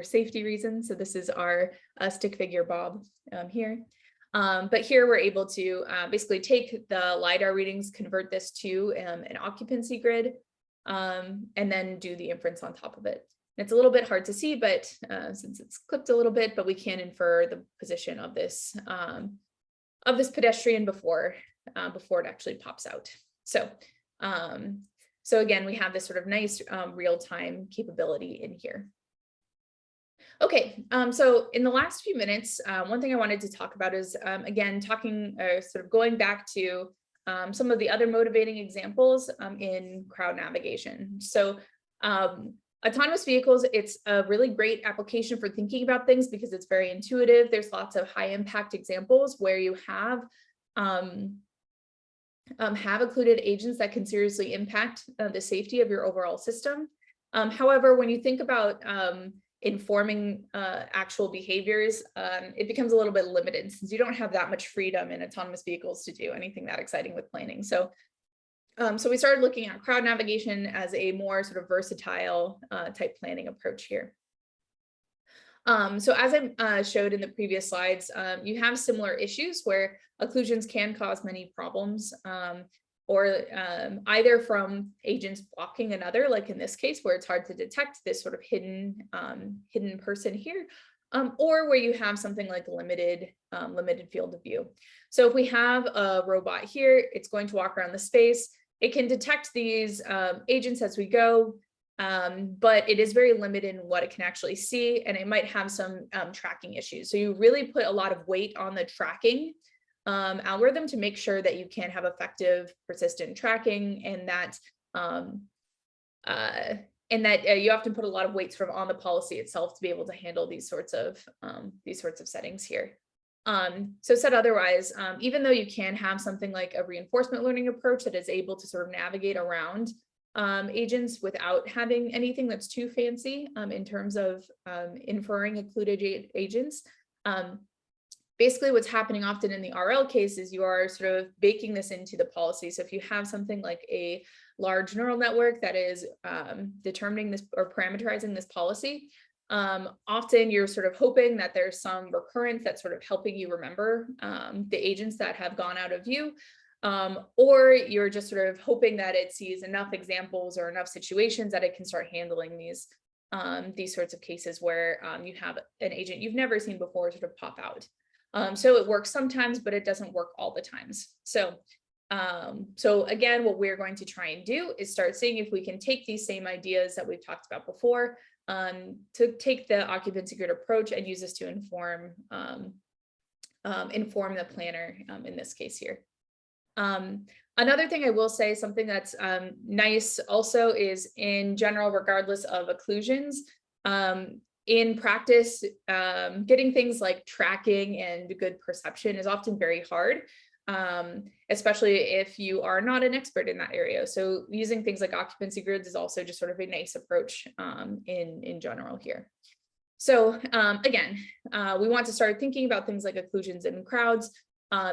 safety reasons. So this is our stick figure Bob here. But here we're able to basically take the LiDAR readings, convert this to an occupancy grid, and then do the inference on top of it. And it's a little bit hard to see, but since it's clipped a little bit, but we can infer the position of this pedestrian before it actually pops out. So, so again, we have this sort of nice real-time capability in here. Okay, so in the last few minutes, one thing I wanted to talk about is, again, sort of going back to some of the other motivating examples in crowd navigation. So autonomous vehicles, it's a really great application for thinking about things because it's very intuitive. There's lots of high impact examples where you have occluded agents that can seriously impact the safety of your overall system. However, when you think about informing actual behaviors, it becomes a little bit limited since you don't have that much freedom in autonomous vehicles to do anything that exciting with planning. So, so we started looking at crowd navigation as a more sort of versatile type planning approach here. So as I showed in the previous slides, you have similar issues where occlusions can cause many problems, or either from agents blocking another, like in this case, where it's hard to detect this sort of hidden person here, or where you have something like limited field of view. So if we have a robot here, it's going to walk around the space. It can detect these agents as we go, but it is very limited in what it can actually see, and it might have some tracking issues. So you really put a lot of weight on the tracking algorithm to make sure that you can have effective, persistent tracking, and that you often put a lot of weights on the policy itself to be able to handle these sorts of settings here. So said otherwise, even though you can have something like a reinforcement learning approach that is able to sort of navigate around agents without having anything that's too fancy in terms of inferring occluded agents, basically what's happening often in the RL case is you are sort of baking this into the policy. So if you have something like a large neural network that is determining this or parameterizing this policy, often you're sort of hoping that there's some recurrence that's sort of helping you remember the agents that have gone out of view, or you're just sort of hoping that it sees enough examples or enough situations that it can start handling these sorts of cases where you have an agent you've never seen before sort of pop out. So it works sometimes, but it doesn't work all the times. So again, what we're going to try and do is start seeing if we can take these same ideas that we've talked about before, to take the occupancy grid approach and use this to inform the planner in this case here. Another thing I will say, something that's nice also is, in general, regardless of occlusions, in practice, getting things like tracking and good perception is often very hard, especially if you are not an expert in that area. So using things like occupancy grids is also just sort of a nice approach in general here. So again, we want to start thinking about things like occlusions in crowds.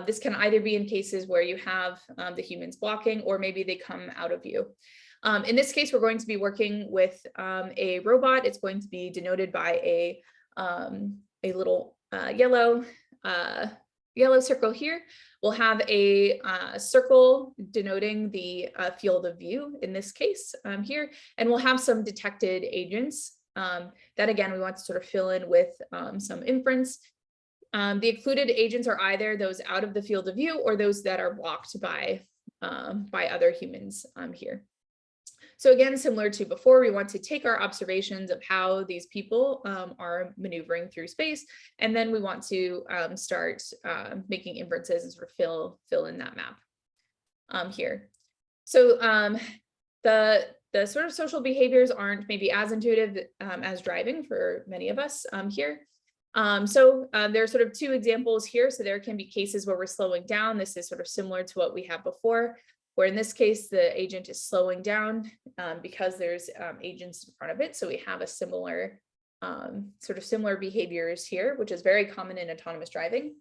This can either be in cases where you have the humans blocking, or maybe they come out of view. In this case, we're going to be working with a robot. It's going to be denoted by a little yellow circle here. We'll have a circle denoting the field of view in this case here, and we'll have some detected agents that, again, we want to sort of fill in with some inference. The occluded agents are either those out of the field of view or those that are blocked by other humans here. So again, similar to before, we want to take our observations of how these people are maneuvering through space, and then we want to start making inferences and sort of fill in that map here. So the sort of social behaviors aren't maybe as intuitive as driving for many of us here. So there are sort of two examples here. So there can be cases where we're slowing down. This is sort of similar to what we had before, where in this case, the agent is slowing down because there's agents in front of it. So we have a similar behaviors here, which is very common in autonomous driving.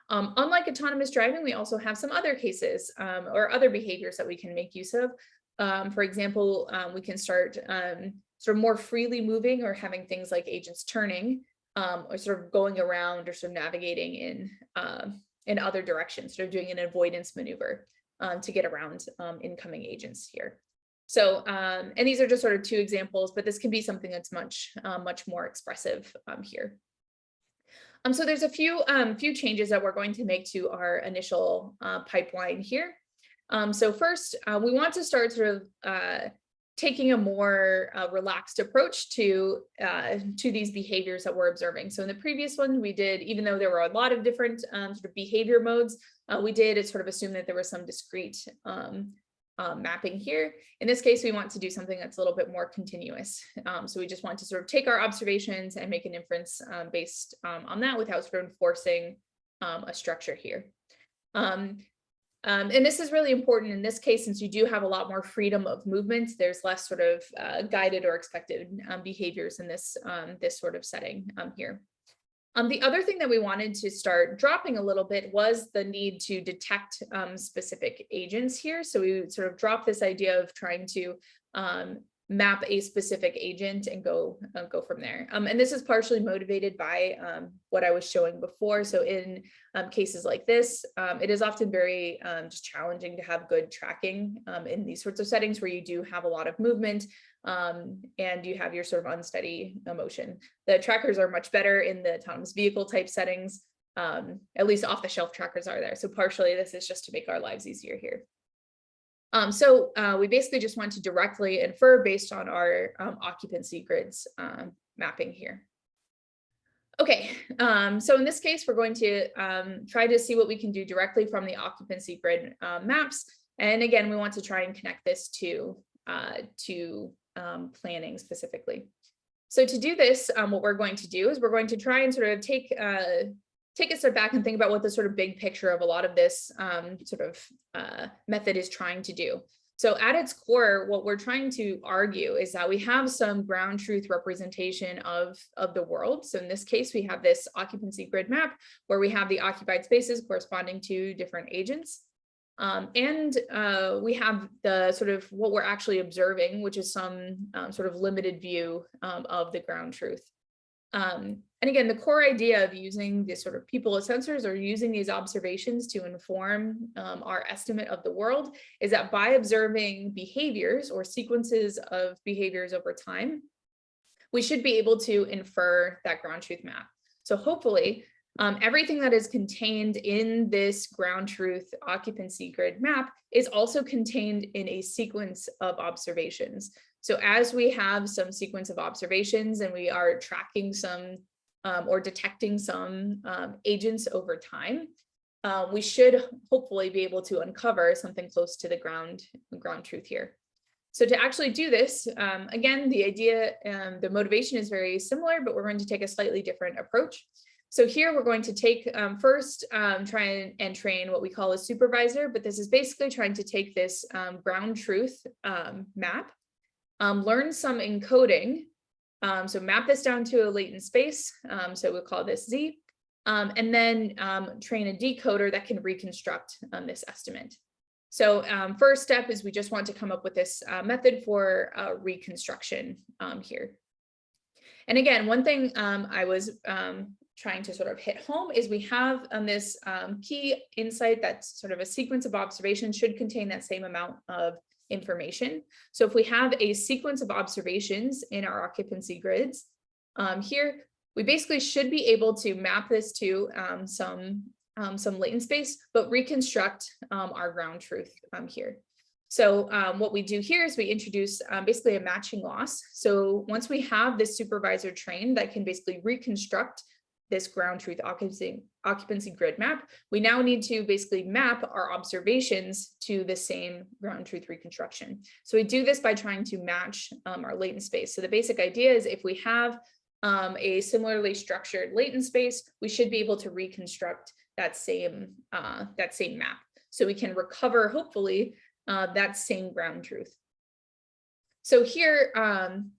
Unlike autonomous driving, we also have some other cases or other behaviors that we can make use of. For example, we can start sort of more freely moving or having things like agents turning, or sort of going around or sort of navigating in other directions, sort of doing an avoidance maneuver to get around incoming agents here. So, and these are just sort of two examples, but this can be something that's much more expressive here. So there's a few changes that we're going to make to our initial pipeline here. So first, we want to start sort of taking a more relaxed approach to these behaviors that we're observing. So in the previous one, we did, even though there were a lot of different sort of behavior modes, we did sort of assume that there was some discrete mapping here. In this case, we want to do something that's a little bit more continuous. So we just want to sort of take our observations and make an inference based on that without sort of enforcing a structure here. And this is really important in this case, since you do have a lot more freedom of movement. There's less sort of guided or expected behaviors in this sort of setting here. The other thing that we wanted to start dropping a little bit was the need to detect specific agents here. So we sort of dropped this idea of trying to map a specific agent and go from there. And this is partially motivated by what I was showing before. So in cases like this, it is often very just challenging to have good tracking in these sorts of settings where you do have a lot of movement and you have your sort of unsteady motion. The trackers are much better in the autonomous vehicle type settings, at least off-the-shelf trackers are there. So partially this is just to make our lives easier here. So we basically just want to directly infer based on our occupancy grids mapping here. Okay, so in this case, we're going to try to see what we can do directly from the occupancy grid maps. And again, we want to try and connect this to planning specifically. So to do this, what we're going to do is we're going to try and sort of take a step back and think about what the sort of big picture of a lot of this method is trying to do. So at its core, what we're trying to argue is that we have some ground truth representation of the world. So in this case, we have this occupancy grid map where we have the occupied spaces corresponding to different agents. We have the sort of what we're actually observing, which is some sort of limited view of the ground truth. And again, the core idea of using this sort of people as sensors or using these observations to inform our estimate of the world is that by observing behaviors or sequences of behaviors over time, we should be able to infer that ground truth map. So hopefully, everything that is contained in this ground truth occupancy grid map is also contained in a sequence of observations. So as we have some sequence of observations and we are tracking some or detecting some agents over time, we should hopefully be able to uncover something close to the ground truth here. So to actually do this, again, the idea, the motivation is very similar, but we're going to take a slightly different approach. So here we're going to take first try and train what we call a supervisor, but this is basically trying to take this ground truth map, learn some encoding, so map this down to a latent space, so we'll call this Z, and then train a decoder that can reconstruct this estimate. So first step is we just want to come up with this method for reconstruction here. And again, one thing I was trying to sort of hit home is we have this key insight that sort of a sequence of observations should contain that same amount of information. So if we have a sequence of observations in our occupancy grids here, we basically should be able to map this to some latent space, but reconstruct our ground truth here. So what we do here is we introduce basically a matching loss. So once we have this supervisor trained that can basically reconstruct this ground truth occupancy grid map, we now need to basically map our observations to the same ground truth reconstruction. So we do this by trying to match our latent space. So the basic idea is if we have a similarly structured latent space, we should be able to reconstruct that same map. So we can recover, hopefully, that same ground truth. So here,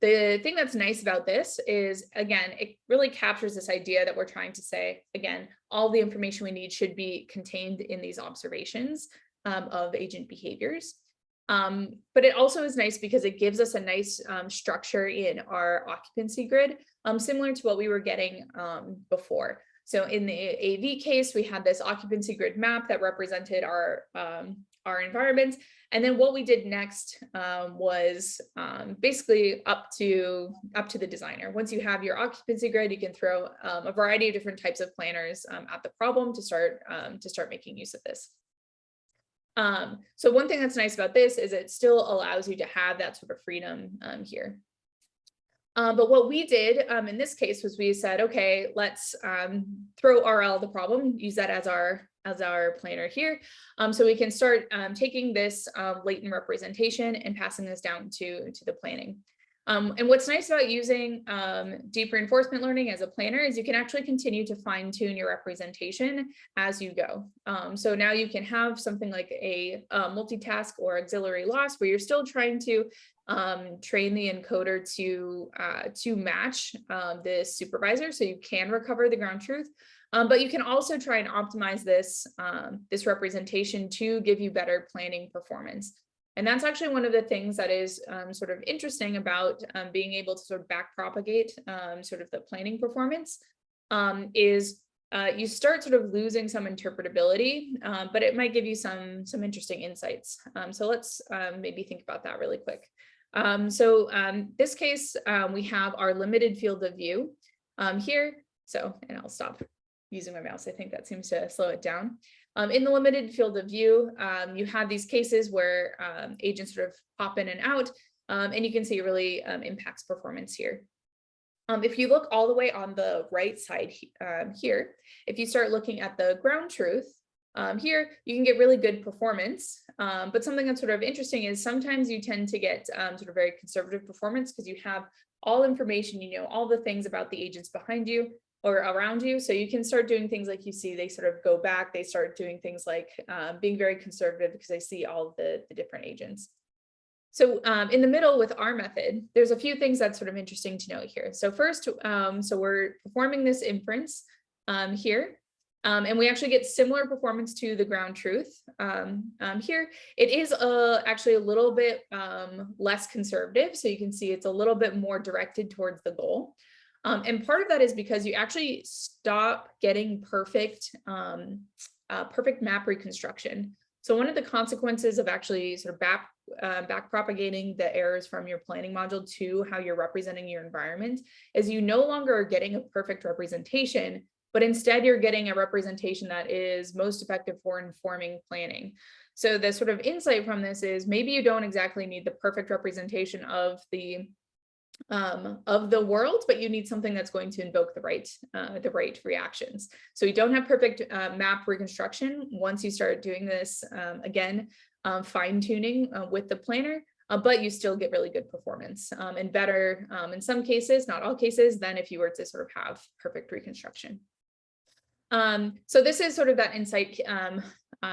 the thing that's nice about this is, again, it really captures this idea that we're trying to say, again, all the information we need should be contained in these observations of agent behaviors. But it also is nice because it gives us a nice structure in our occupancy grid, similar to what we were getting before. So in the AV case, we had this occupancy grid map that represented our environments. And then what we did next was basically up to the designer. Once you have your occupancy grid, you can throw a variety of different types of planners at the problem to start making use of this. So one thing that's nice about this is it still allows you to have that sort of freedom here. But what we did in this case was we said, okay, let's throw RL the problem, use that as our planner here. So we can start taking this latent representation and passing this down to the planning. And what's nice about using deep reinforcement learning as a planner is you can actually continue to fine tune your representation as you go. So now you can have something like a multitask or auxiliary loss where you're still trying to train the encoder to match the supervisor so you can recover the ground truth. But you can also try and optimize this representation to give you better planning performance. And that's actually one of the things that is sort of interesting about being able to sort of back propagate sort of the planning performance is you start sort of losing some interpretability, but it might give you some interesting insights. So let's maybe think about that really quick. This case, we have our limited field of view here. So, and I'll stop using my mouse. I think that seems to slow it down. In the limited field of view, you have these cases where agents sort of pop in and out, and you can see it really impacts performance here. If you look all the way on the right side here, if you start looking at the ground truth, here you can get really good performance, but something that's sort of interesting is sometimes you tend to get sort of very conservative performance because you have all information, you know, all the things about the agents behind you or around you. So you can start doing things like you see, they sort of go back, they start doing things like being very conservative because they see all of the different agents. So in the middle with our method, there's a few things that's sort of interesting to note here. So first, so we're performing this inference here. And we actually get similar performance to the ground truth. Here, it is actually a little bit less conservative. So you can see it's a little bit more directed towards the goal. And part of that is because you actually stop getting perfect map reconstruction. So one of the consequences of actually sort of back propagating the errors from your planning module to how you're representing your environment is you no longer are getting a perfect representation, but instead you're getting a representation that is most effective for informing planning. So the sort of insight from this is maybe you don't exactly need the perfect representation of the world, but you need something that's going to invoke the right reactions. So you don't have perfect map reconstruction once you start doing this, again, fine tuning with the planner, but you still get really good performance and better in some cases, not all cases, than if you were to sort of have perfect reconstruction. So this is sort of that insight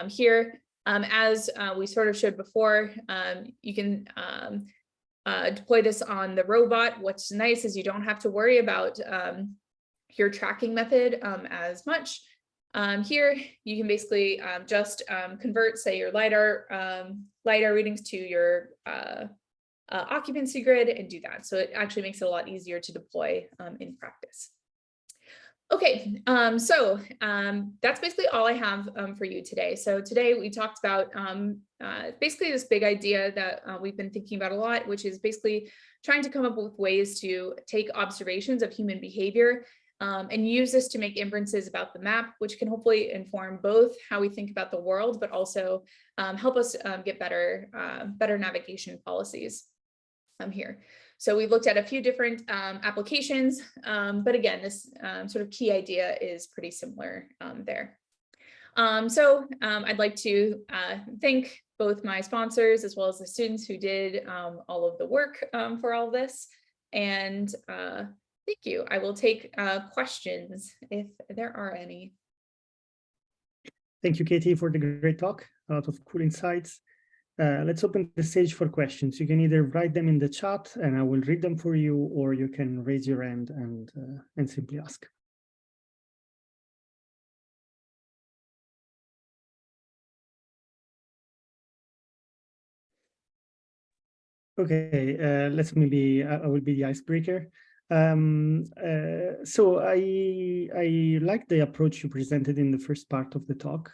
here. As we sort of showed before, you can deploy this on the robot. What's nice is you don't have to worry about your tracking method as much. Here, you can basically just convert, say, your LiDAR readings to your occupancy grid and do that. So it actually makes it a lot easier to deploy in practice. Okay, so that's basically all I have for you today. So today we talked about basically this big idea that we've been thinking about a lot, which is basically trying to come up with ways to take observations of human behavior and use this to make inferences about the map, which can hopefully inform both how we think about the world, but also help us get better navigation policies here. So we've looked at a few different applications, but again, this sort of key idea is pretty similar there. So I'd like to thank both my sponsors as well as the students who did all of the work for all of this. And thank you. I will take questions if there are any. Thank you, Katie, for the great talk. A lot of cool insights. Let's open the stage for questions. You can either write them in the chat and I will read them for you, or you can raise your hand and simply ask. Okay, let's maybe, I will be the icebreaker. So I like the approach you presented in the first part of the talk,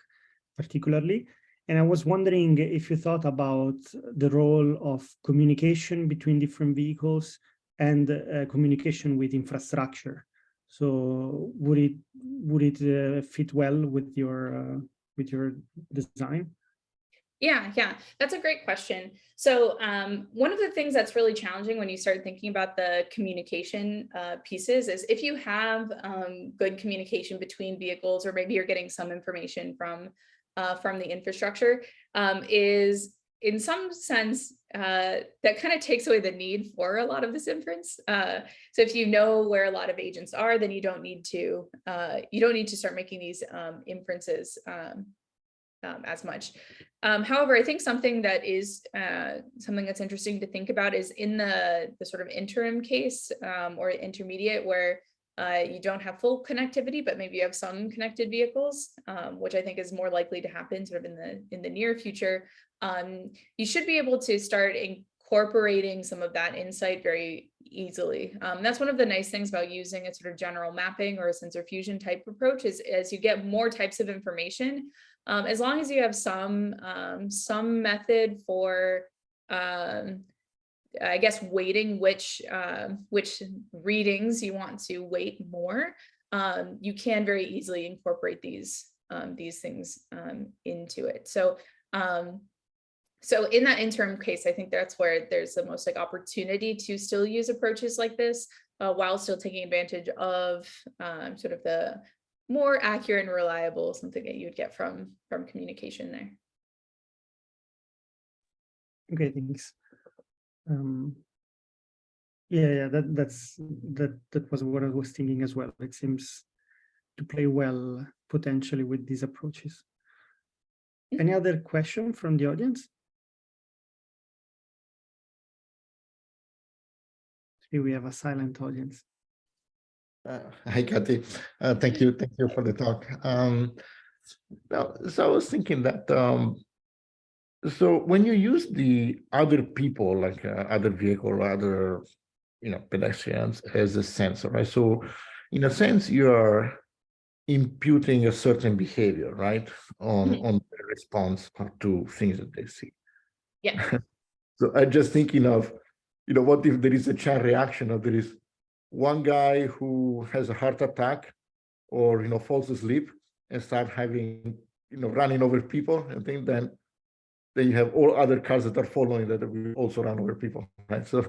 particularly. And I was wondering if you thought about the role of communication between different vehicles and communication with infrastructure. So would it fit well with your design? Yeah, that's a great question. So one of the things that's really challenging when you start thinking about the communication pieces is if you have good communication between vehicles, or maybe you're getting some information from the infrastructure, is in some sense that kind of takes away the need for a lot of this inference. So if you know where a lot of agents are, then you don't need to start making these inferences as much. However, I think something that is something that's interesting to think about is in the sort of interim case or intermediate, where you don't have full connectivity, but maybe you have some connected vehicles, which I think is more likely to happen sort of in the near future. You should be able to start incorporating some of that insight very easily. That's one of the nice things about using a sort of general mapping or a sensor fusion type approach is as you get more types of information, as long as you have some method for, I guess, weighting which readings you want to weight more, you can very easily incorporate these things into it. So in that interim case, I think that's where there's the most opportunity to still use approaches like this while still taking advantage of sort of the more accurate and reliable something that you'd get from communication there. Okay, thanks. Yeah, that was what I was thinking as well. It seems to play well potentially with these approaches. Any other question from the audience? See, we have a silent audience. Hi, Kathy. Thank you for the talk. So I was thinking that so when you use the other people, like other vehicle or other pedestrians as a sensor, right? So in a sense, you are imputing a certain behavior, right, on the response to things that they see. Yeah. So I'm just thinking of, what if there is a chain reaction, or there is one guy who has a heart attack, or falls asleep and start having running over people, and think then you have all other cars that are following that will also run over people, right? So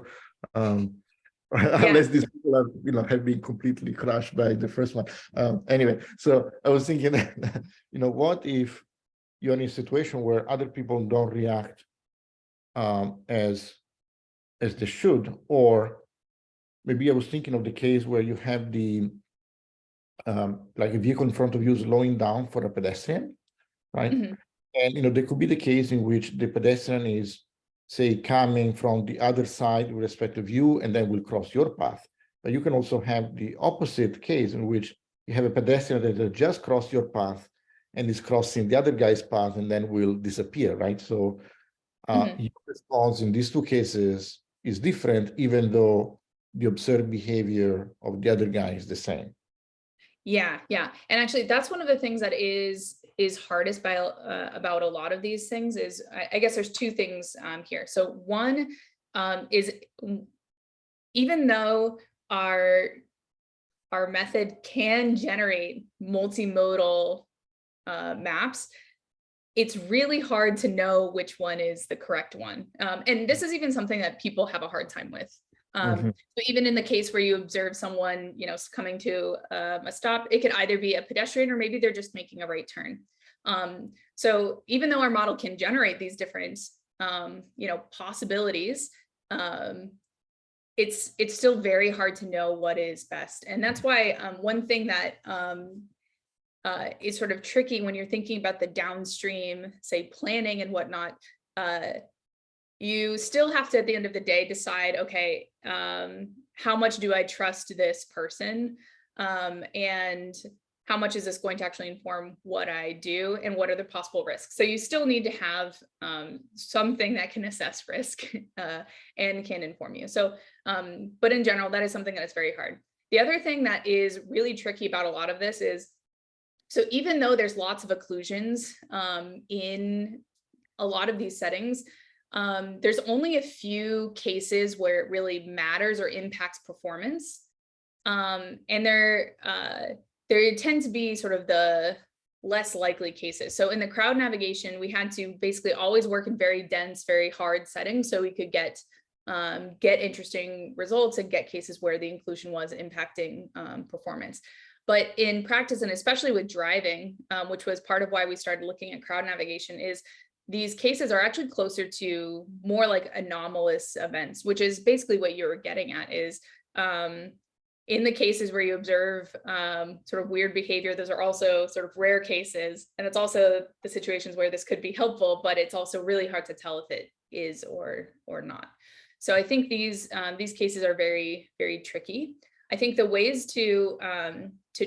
unless these people are have been completely crushed by the first one. Anyway, so I was thinking that what if you're in a situation where other people don't react as they should, or maybe I was thinking of the case where you have the like a vehicle in front of you slowing down for a pedestrian, right? And there could be the case in which the pedestrian is, say, coming from the other side with respect to you, and then will cross your path. But you can also have the opposite case in which you have a pedestrian that has just crossed your path and is crossing the other guy's path and then will disappear, right? So your response in these two cases is different, even though the observed behavior of the other guy is the same. Yeah, yeah. And actually, that's one of the things that is hardest about a lot of these things is, I guess there's two things here. So one is, even though our method can generate multimodal maps, it's really hard to know which one is the correct one. And this is even something that people have a hard time with. So even in the case where you observe someone, coming to a stop, it could either be a pedestrian or maybe they're just making a right turn. So even though our model can generate these different, possibilities, it's still very hard to know what is best. And that's why one thing that is sort of tricky when you're thinking about the downstream, say, planning and whatnot, you still have to, at the end of the day, decide, okay, how much do I trust this person? And how much is this going to actually inform what I do, and what are the possible risks? So you still need to have something that can assess risk and can inform you. So, but in general, that is something that is very hard. The other thing that is really tricky about a lot of this is, so even though there's lots of occlusions in a lot of these settings, there's only a few cases where it really matters or impacts performance. And there tend to be sort of the less likely cases. So in the crowd navigation, we had to basically always work in very dense, very hard settings so we could get interesting results and get cases where the inclusion was impacting performance. But in practice, and especially with driving, which was part of why we started looking at crowd navigation, is these cases are actually closer to more like anomalous events, which is basically what you're getting at, is in the cases where you observe sort of weird behavior, those are also sort of rare cases. And it's also the situations where this could be helpful, but it's also really hard to tell if it is or not. So I think these cases are very, very tricky. I think the ways to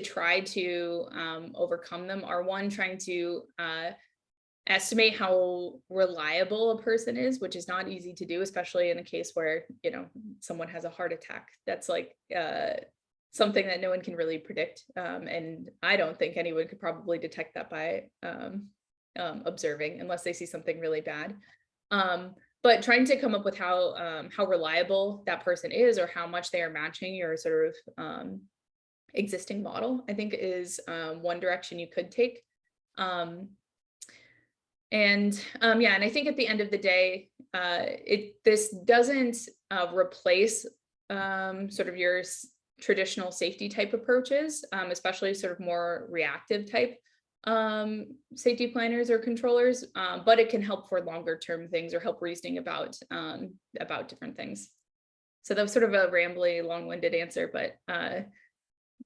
try to overcome them are, one, trying to estimate how reliable a person is, which is not easy to do, especially in a case where, someone has a heart attack. That's like something that no one can really predict. And I don't think anyone could probably detect that by observing, unless they see something really bad. But trying to come up with how reliable that person is, or how much they are matching your sort of existing model, I think is one direction you could take. And I think at the end of the day, this doesn't replace sort of your traditional safety type approaches, especially sort of more reactive type safety planners or controllers, but it can help for longer term things, or help reasoning about different things. So that was sort of a rambly, long-winded answer, but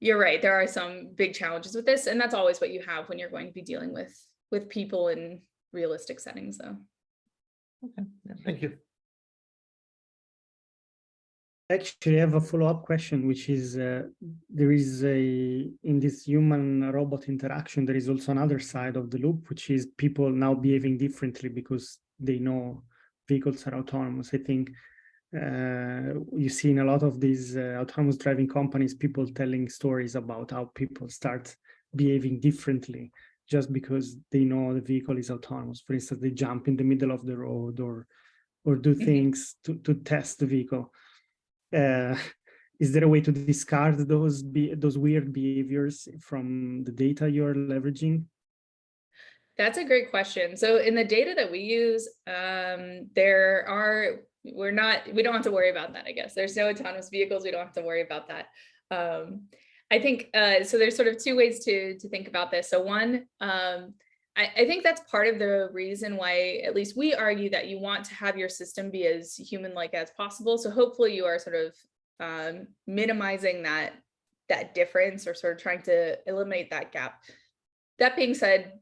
you're right, there are some big challenges with this, and that's always what you have when you're going to be dealing with people in realistic settings, though. Okay, yeah, thank you. Actually, I have a follow-up question, which is there is in this human-robot interaction, there is also another side of the loop, which is people now behaving differently because they know vehicles are autonomous. I think you see in a lot of these autonomous driving companies, people telling stories about how people start behaving differently just because they know the vehicle is autonomous. For instance, they jump in the middle of the road or do things to test the vehicle. Is there a way to discard those weird behaviors from the data you're leveraging? That's a great question. So in the data that we use, we don't have to worry about that, I guess. There's no autonomous vehicles. We don't have to worry about that. I think, so there's sort of two ways to think about this. So one, I think that's part of the reason why, at least we argue, that you want to have your system be as human-like as possible. So hopefully you are sort of minimizing that difference, or sort of trying to eliminate that gap. That being said,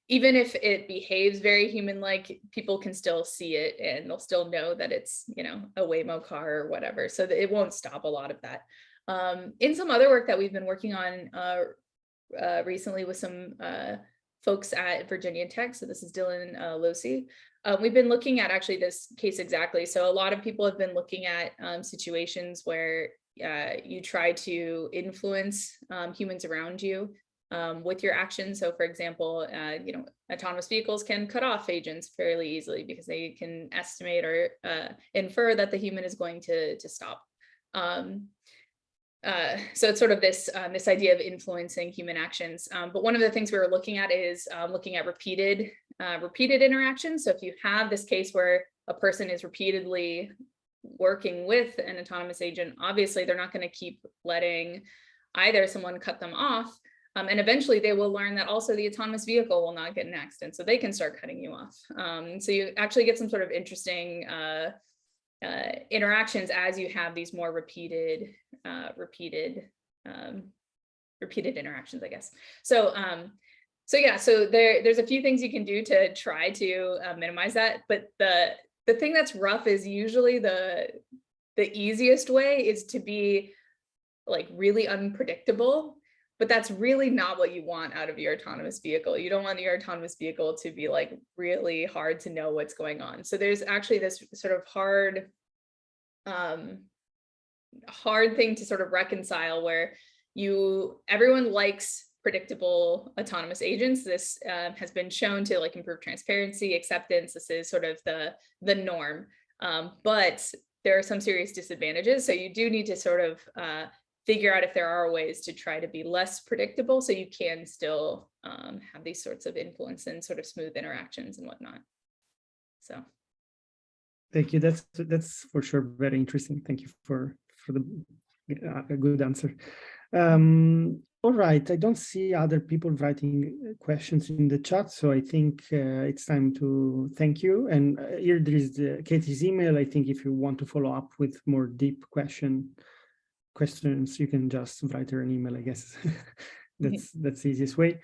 even if it behaves very human-like, people can still see it and they'll still know that it's, you know, a Waymo car or whatever. So that it won't stop a lot of that. In some other work that we've been working on recently with some folks at Virginia Tech, so this is Dylan Losey, we've been looking at actually this case exactly. So a lot of people have been looking at situations where you try to influence humans around you with your actions. So for example, you know, autonomous vehicles can cut off agents fairly easily because they can estimate or infer that the human is going to stop. So it's sort of this this idea of influencing human actions. But one of the things we were looking at is looking at repeated interactions. So if you have this case where a person is repeatedly working with an autonomous agent, obviously they're not going to keep letting either someone cut them off. And eventually they will learn that also the autonomous vehicle will not get in an accident, so they can start cutting you off. So you actually get some sort of interesting interactions as you have these more repeated interactions, I guess. So yeah, so there's a few things you can do to try to minimize that, but the thing that's rough is usually the easiest way is to be like really unpredictable. But that's really not what you want out of your autonomous vehicle. You don't want your autonomous vehicle to be like really hard to know what's going on. So there's actually this sort of hard thing to sort of reconcile, where everyone likes predictable autonomous agents. This has been shown to like improve transparency, acceptance. This is sort of the norm, but there are some serious disadvantages. So you do need to sort of figure out if there are ways to try to be less predictable, so you can still have these sorts of influence and sort of smooth interactions and whatnot. So, thank you. That's for sure very interesting. Thank you for a good answer. All right, I don't see other people writing questions in the chat, so I think it's time to thank you. And here there is Katie's email. I think if you want to follow up with more deep questions, you can just write her an email, I guess. That's the easiest way.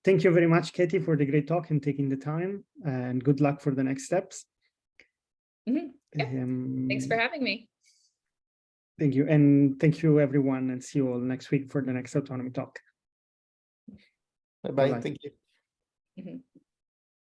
Thank you very much, Katie, for the great talk and taking the time, and good luck for the next steps. Yep. Thanks for having me. Thank you. And thank you, everyone, and see you all next week for the next Autonomy Talk. Bye-bye. Thank you.